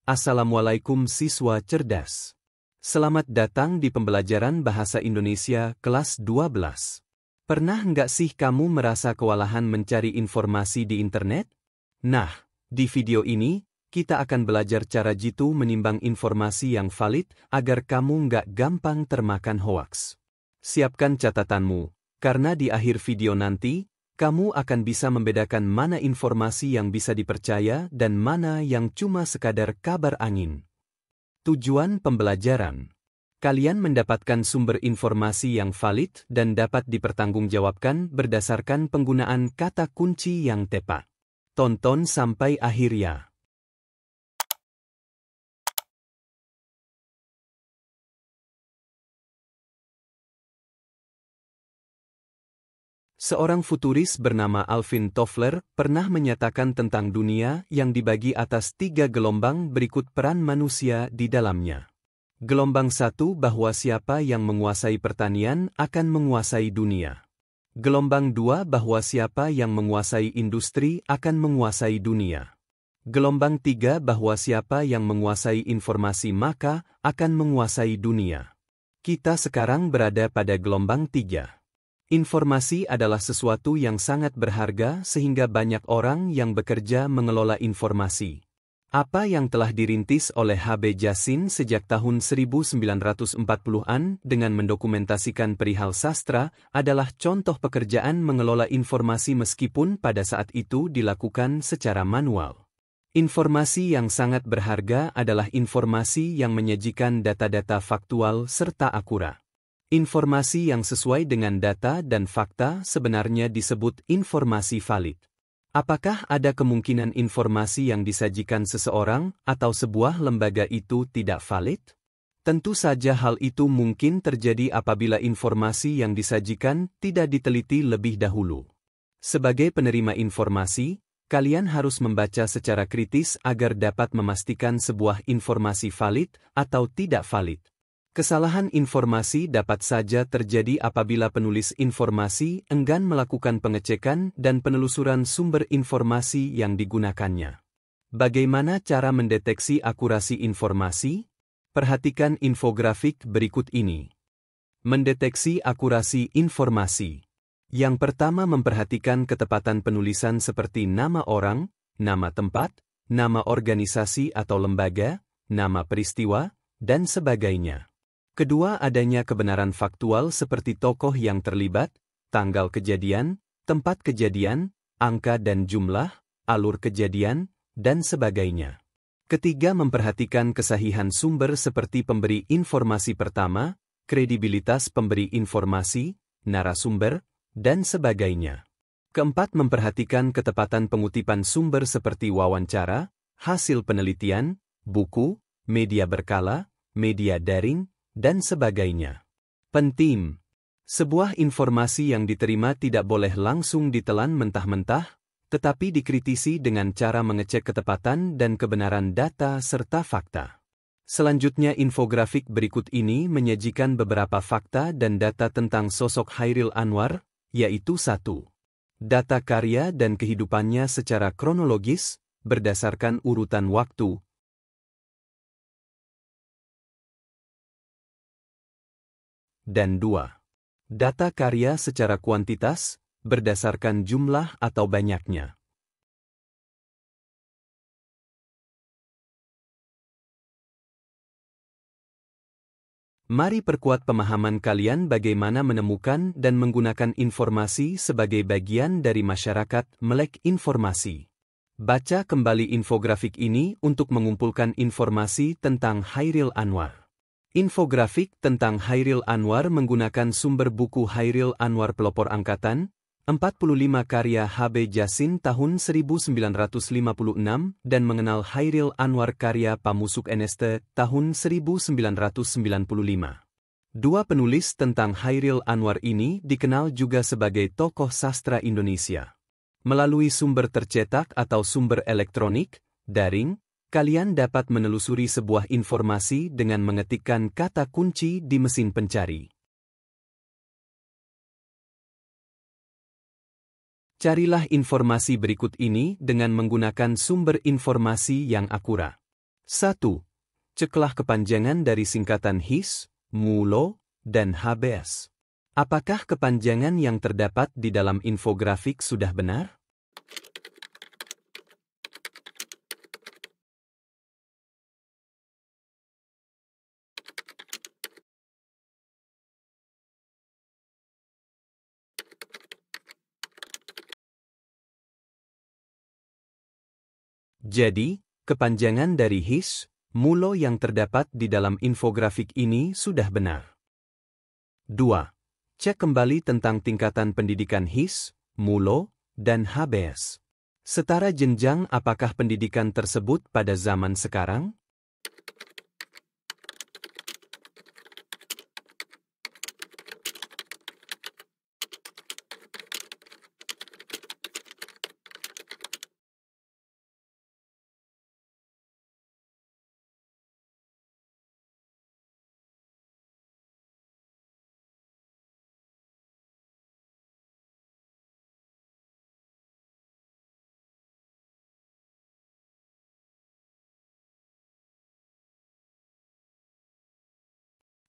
Assalamualaikum siswa cerdas. Selamat datang di pembelajaran Bahasa Indonesia kelas 12. Pernah nggak sih kamu merasa kewalahan mencari informasi di internet? Nah, di video ini, kita akan belajar cara jitu menimbang informasi yang valid agar kamu nggak gampang termakan hoaks. Siapkan catatanmu, karena di akhir video nanti, kamu akan bisa membedakan mana informasi yang bisa dipercaya dan mana yang cuma sekadar kabar angin. Tujuan pembelajaran. Kalian mendapatkan sumber informasi yang valid dan dapat dipertanggungjawabkan berdasarkan penggunaan kata kunci yang tepat. Tonton sampai akhir ya. Seorang futuris bernama Alvin Toffler pernah menyatakan tentang dunia yang dibagi atas 3 gelombang berikut peran manusia di dalamnya. Gelombang 1 bahwa siapa yang menguasai pertanian akan menguasai dunia. Gelombang 2 bahwa siapa yang menguasai industri akan menguasai dunia. Gelombang 3 bahwa siapa yang menguasai informasi maka akan menguasai dunia. Kita sekarang berada pada gelombang 3. Informasi adalah sesuatu yang sangat berharga sehingga banyak orang yang bekerja mengelola informasi. Apa yang telah dirintis oleh H.B. Jassin sejak tahun 1940-an dengan mendokumentasikan perihal sastra adalah contoh pekerjaan mengelola informasi meskipun pada saat itu dilakukan secara manual. Informasi yang sangat berharga adalah informasi yang menyajikan data-data faktual serta akurat. Informasi yang sesuai dengan data dan fakta sebenarnya disebut informasi valid. Apakah ada kemungkinan informasi yang disajikan seseorang atau sebuah lembaga itu tidak valid? Tentu saja hal itu mungkin terjadi apabila informasi yang disajikan tidak diteliti lebih dahulu. Sebagai penerima informasi, kalian harus membaca secara kritis agar dapat memastikan sebuah informasi valid atau tidak valid. Kesalahan informasi dapat saja terjadi apabila penulis informasi enggan melakukan pengecekan dan penelusuran sumber informasi yang digunakannya. Bagaimana cara mendeteksi akurasi informasi? Perhatikan infografik berikut ini. Mendeteksi akurasi informasi. Yang pertama, memperhatikan ketepatan penulisan seperti nama orang, nama tempat, nama organisasi atau lembaga, nama peristiwa, dan sebagainya. Kedua, adanya kebenaran faktual seperti tokoh yang terlibat, tanggal kejadian, tempat kejadian, angka dan jumlah, alur kejadian, dan sebagainya. Ketiga, memperhatikan kesahihan sumber seperti pemberi informasi pertama, kredibilitas pemberi informasi, narasumber, dan sebagainya. Keempat, memperhatikan ketepatan pengutipan sumber seperti wawancara, hasil penelitian, buku, media berkala, media daring, dan sebagainya. Penting. Sebuah informasi yang diterima tidak boleh langsung ditelan mentah-mentah, tetapi dikritisi dengan cara mengecek ketepatan dan kebenaran data serta fakta. Selanjutnya, infografik berikut ini menyajikan beberapa fakta dan data tentang sosok Chairil Anwar, yaitu 1. Data karya dan kehidupannya secara kronologis, berdasarkan urutan waktu. Dan 2. Data karya secara kuantitas, berdasarkan jumlah atau banyaknya. Mari perkuat pemahaman kalian bagaimana menemukan dan menggunakan informasi sebagai bagian dari masyarakat melek informasi. Baca kembali infografik ini untuk mengumpulkan informasi tentang Chairil Anwar. Infografik tentang Chairil Anwar menggunakan sumber buku Chairil Anwar Pelopor Angkatan, 45 karya H.B. Jassin tahun 1956 dan mengenal Chairil Anwar karya Pamusuk NST tahun 1995. Dua penulis tentang Chairil Anwar ini dikenal juga sebagai tokoh sastra Indonesia. Melalui sumber tercetak atau sumber elektronik, daring, kalian dapat menelusuri sebuah informasi dengan mengetikkan kata kunci di mesin pencari. Carilah informasi berikut ini dengan menggunakan sumber informasi yang akurat. 1. Ceklah kepanjangan dari singkatan HIS, MULO, dan HBS. Apakah kepanjangan yang terdapat di dalam infografik sudah benar? Jadi, kepanjangan dari HIS, MULO yang terdapat di dalam infografik ini sudah benar. 2. Cek kembali tentang tingkatan pendidikan HIS, MULO, dan HBS. Setara jenjang apakah pendidikan tersebut pada zaman sekarang?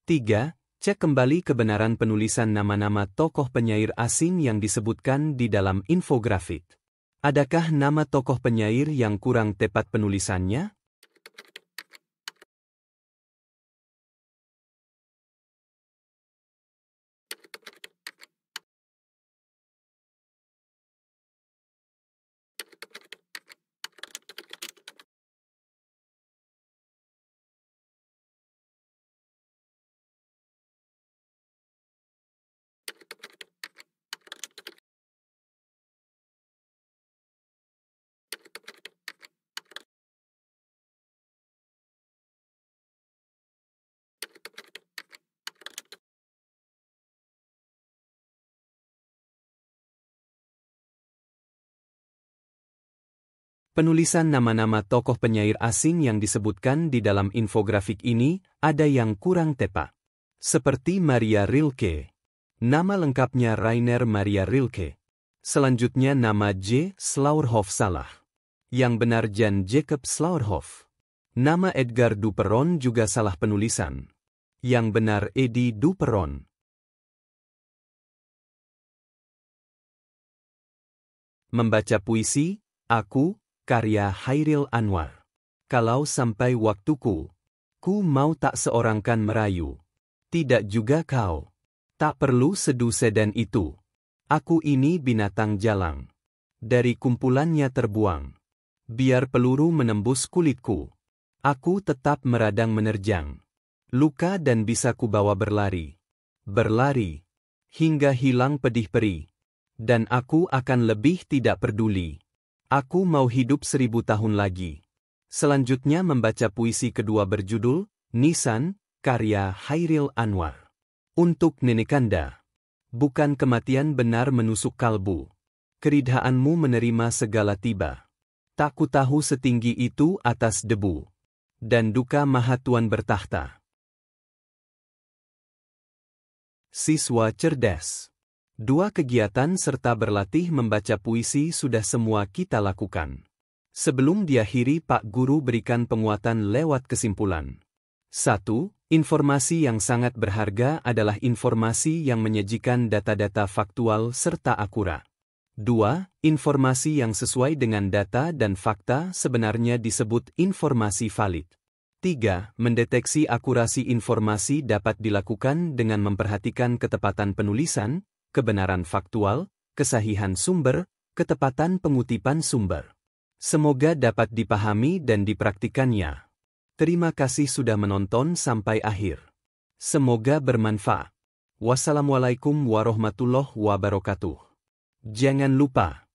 Tiga, cek kembali kebenaran penulisan nama-nama tokoh penyair asing yang disebutkan di dalam infografik. Adakah nama tokoh penyair yang kurang tepat penulisannya? Penulisan nama-nama tokoh penyair asing yang disebutkan di dalam infografik ini ada yang kurang tepat. Seperti Maria Rilke. Nama lengkapnya Rainer Maria Rilke. Selanjutnya nama J. Slauerhoff salah. Yang benar Jan Jacob Slauerhoff. Nama Edgar Duperon juga salah penulisan. Yang benar Edi Duperon. Membaca puisi, aku, karya Hairil Anwar. Kalau sampai waktuku, ku mau tak seorangkan merayu. Tidak juga kau. Tak perlu sedu sedan itu. Aku ini binatang jalang. Dari kumpulannya terbuang. Biar peluru menembus kulitku. Aku tetap meradang menerjang. Luka dan bisa ku bawa berlari. Berlari. Hingga hilang pedih perih. Dan aku akan lebih tidak peduli. Aku mau hidup 1000 tahun lagi. Selanjutnya membaca puisi kedua berjudul, Nisan, karya Hairil Anwar. Untuk Nenekanda. Bukan kematian benar menusuk kalbu. Keridhaanmu menerima segala tiba. Tak ku tahu setinggi itu atas debu. Dan duka Maha Tuan bertahta. Siswa cerdas. 2 kegiatan serta berlatih membaca puisi sudah semua kita lakukan. Sebelum diakhiri Pak Guru berikan penguatan lewat kesimpulan. 1. Informasi yang sangat berharga adalah informasi yang menyajikan data-data faktual serta akurat. 2. Informasi yang sesuai dengan data dan fakta sebenarnya disebut informasi valid. 3. Mendeteksi akurasi informasi dapat dilakukan dengan memperhatikan ketepatan penulisan, kebenaran faktual, kesahihan sumber, ketepatan pengutipan sumber. Semoga dapat dipahami dan dipraktikannya. Terima kasih sudah menonton sampai akhir. Semoga bermanfaat. Wassalamualaikum warahmatullahi wabarakatuh. Jangan lupa